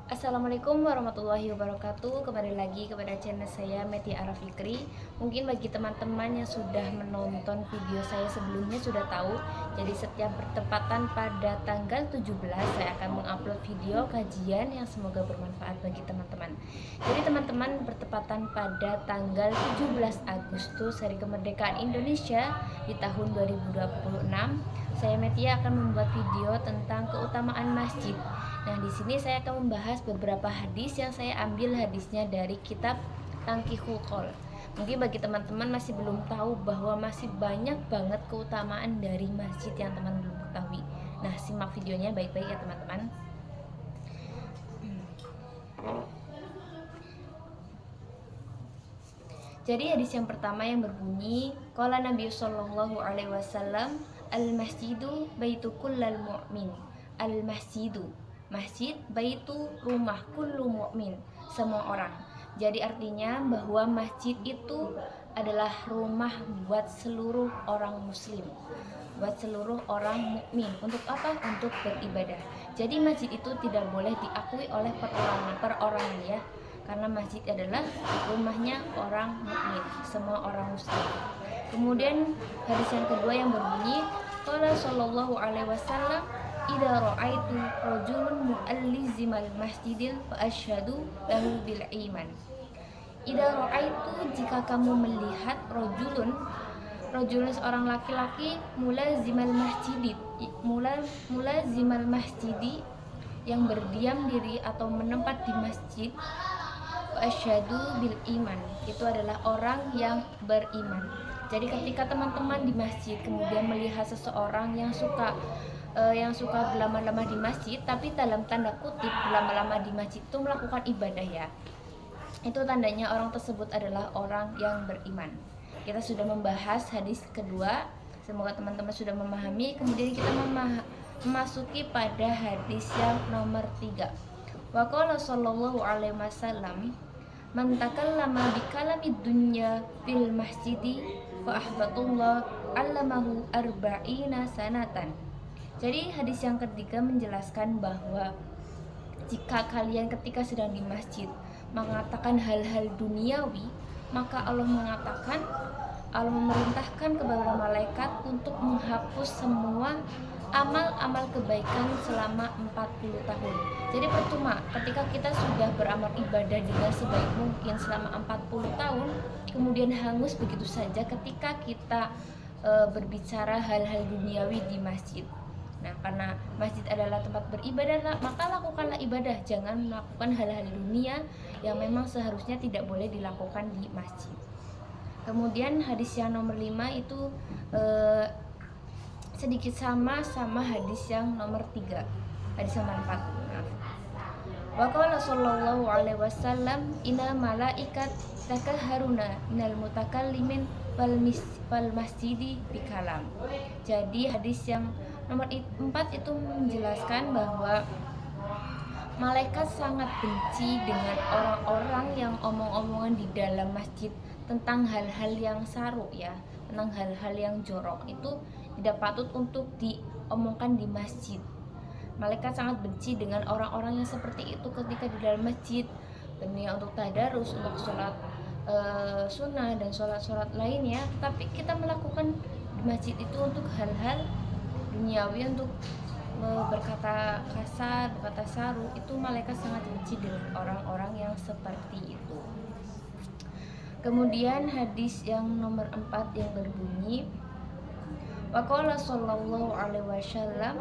Assalamualaikum warahmatullahi wabarakatuh. Kembali lagi kepada channel saya Meti Arafikri. Mungkin bagi teman-teman yang sudah menonton video saya sebelumnya sudah tahu. Jadi setiap bertepatan pada tanggal 17 saya akan mengupload video kajian yang semoga bermanfaat bagi teman-teman. Jadi teman-teman, bertepatan pada tanggal 17 Agustus Hari Kemerdekaan Indonesia di tahun 2026, saya Metia akan membuat video tentang keutamaan masjid. Nah, di sini saya akan membahas beberapa hadis yang saya ambil hadisnya dari kitab Tangkihul Qol. Mungkin bagi teman-teman masih belum tahu bahwa masih banyak banget keutamaan dari masjid yang teman belum ketahui. Nah, simak videonya baik-baik ya teman-teman. Jadi hadis yang pertama yang berbunyi, qala Nabi sallallahu alaihi wasallam, al-masjidu baitu kullal mu'min. Al-masjidu, masjid, baitu, rumah, kullu mu'min, semua orang. Jadi artinya bahwa masjid itu adalah rumah buat seluruh orang muslim, buat seluruh orang mukmin. Untuk apa? Untuk beribadah. Jadi masjid itu tidak boleh diakui oleh perorangan ya, karena masjid adalah rumahnya orang mukmin, semua orang muslim. Kemudian hadis yang kedua yang berbunyi, qala sallallahu alaihi wasallam, idza ra'aitu rajulun mu'allizimal masjidil fa asyhadu lahu bil iman. Idza ra'aitu, jika kamu melihat rajulun seorang laki-laki, mulazimal masjidi yang berdiam diri atau menempat di masjid, asyhadu bil iman, itu adalah orang yang beriman. Jadi ketika teman-teman di masjid kemudian melihat seseorang yang suka berlama-lama di masjid, tapi dalam tanda kutip berlama-lama di masjid itu melakukan ibadah ya, itu tandanya orang tersebut adalah orang yang beriman. Kita sudah membahas hadis kedua, semoga teman-teman sudah memahami. Kemudian kita memasuki pada hadis yang nomor 3. Wa qala sallallahu alaihi wasallam, man takallama bi kalamid dunya fil masjidi fa ahbatullah allamahu arba'ina sanatan. Jadi hadis yang ketiga menjelaskan bahwa jika kalian ketika sedang di masjid mengatakan hal-hal duniawi, maka Allah memerintahkan kepada malaikat untuk menghapus semua amal-amal kebaikan selama 40 tahun. Jadi percuma ketika kita sudah beramal ibadah dengan sebaik mungkin selama 40 tahun, kemudian hangus begitu saja ketika kita berbicara hal-hal duniawi di masjid. Nah, karena masjid adalah tempat beribadah, maka lakukanlah ibadah, jangan melakukan hal-hal dunia yang memang seharusnya tidak boleh dilakukan di masjid. Kemudian hadis yang nomor 5 itu sedikit sama hadis yang nomor 3, hadis nomor 4. Wa qala sallallahu alaihi wasallam, inna malaikat takahharuna minal mutakallimin wal masjidi bikalam. Jadi hadis yang nomor 4 itu menjelaskan bahwa malaikat sangat benci dengan orang-orang yang omong-omongan di dalam masjid tentang hal-hal yang saru ya, tentang hal-hal yang jorok, itu tidak patut untuk diomongkan di masjid. Malaikat sangat benci dengan orang-orang yang seperti itu ketika di dalam masjid, demikian untuk tadarus, untuk sholat sunnah dan sholat-sholat lainnya. Tapi kita melakukan di masjid itu untuk hal-hal duniawi, untuk berkata kasar, berkata saru, itu malaikat sangat benci dengan orang-orang yang seperti itu. Kemudian hadis yang nomor 4 yang berbunyi, wa qala sallallahu alaihi wasallam,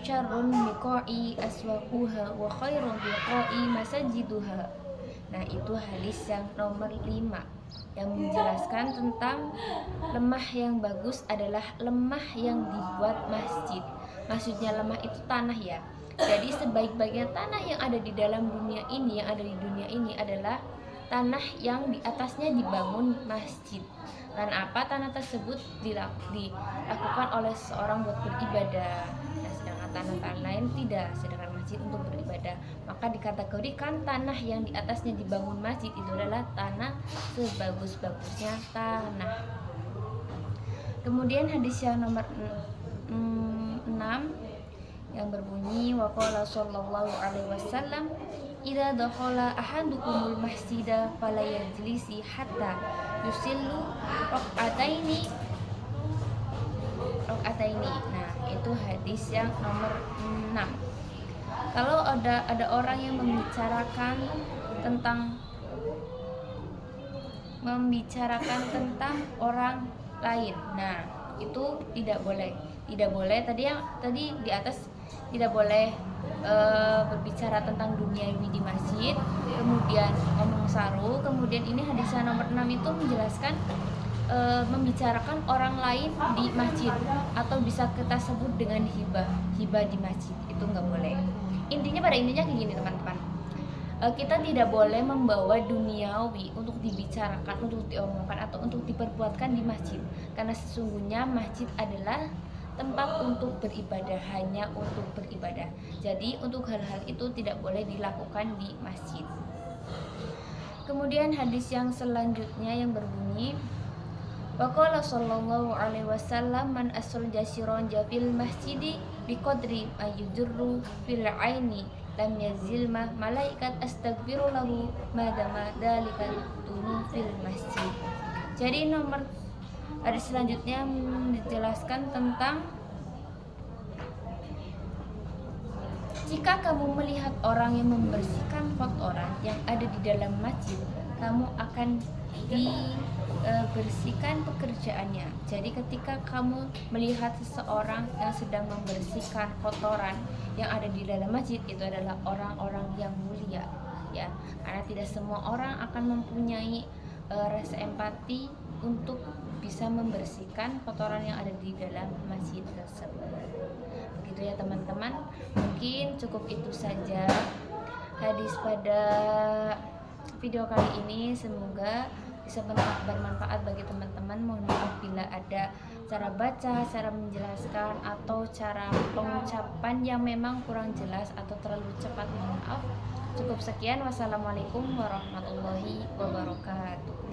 syarrun biqa'i aswaquha wa khairun biqa'i masajiduha. Nah, itu hadis yang nomor 5 yang menjelaskan tentang lemah yang bagus adalah lemah yang dibuat masjid. Maksudnya lemah itu tanah ya. Jadi sebaik-baiknya tanah yang ada di dalam dunia ini, yang ada di dunia ini adalah tanah yang di atasnya dibangun masjid. Dan apa tanah tersebut dilakukan oleh seorang buat beribadah. Nah, sedangkan tanah-tanah lain tidak, sedangkan masjid untuk beribadah. Maka dikategorikan tanah yang di atasnya dibangun masjid itu adalah tanah sebagus-bagusnya tanah. Kemudian hadis yang nomor 6 yang berbunyi waqala sallallahu alaihi wasallam idza dakhala ahadukumul masjida fala yajlisi hatta yusillu rakaataini. Nah, itu hadis yang nomor 6. Kalau ada orang yang membicarakan tentang orang lain, nah itu tidak boleh. Tadi di atas tidak boleh berbicara tentang duniawi di masjid, kemudian ngomong saru. Kemudian ini hadis yang nomor 6 itu menjelaskan membicarakan orang lain di masjid, atau bisa kita sebut dengan hibah di masjid, itu nggak boleh. Pada intinya kayak gini teman-teman, kita tidak boleh membawa duniawi untuk dibicarakan, untuk diomongkan, atau untuk diperbuatkan di masjid, karena sesungguhnya masjid adalah tempat untuk beribadah, hanya untuk beribadah. Jadi untuk hal-hal itu tidak boleh dilakukan di masjid. Kemudian hadis yang selanjutnya yang berbunyi waqala sallallahu alaihi wasallam man asraja siranja fil masjidi biqadri ayudurru fil aini lam yazil malaikat astaghfirullahu madama dalika tunu fil masjid. Jadi hadis selanjutnya menjelaskan tentang jika kamu melihat orang yang membersihkan kotoran yang ada di dalam masjid, kamu akan dibersihkan pekerjaannya. Jadi ketika kamu melihat seseorang yang sedang membersihkan kotoran yang ada di dalam masjid, itu adalah orang-orang yang mulia, ya. Karena tidak semua orang akan mempunyai rasa empati untuk bisa membersihkan kotoran yang ada di dalam masjid tersebut. Begitu ya teman-teman. Mungkin cukup itu saja hadis pada video kali ini. Semoga bisa bermanfaat bagi teman-teman. Mohon maaf bila ada cara baca, cara menjelaskan, atau cara pengucapan yang memang kurang jelas atau terlalu cepat. Mohon maaf. Cukup sekian. Wassalamualaikum warahmatullahi wabarakatuh.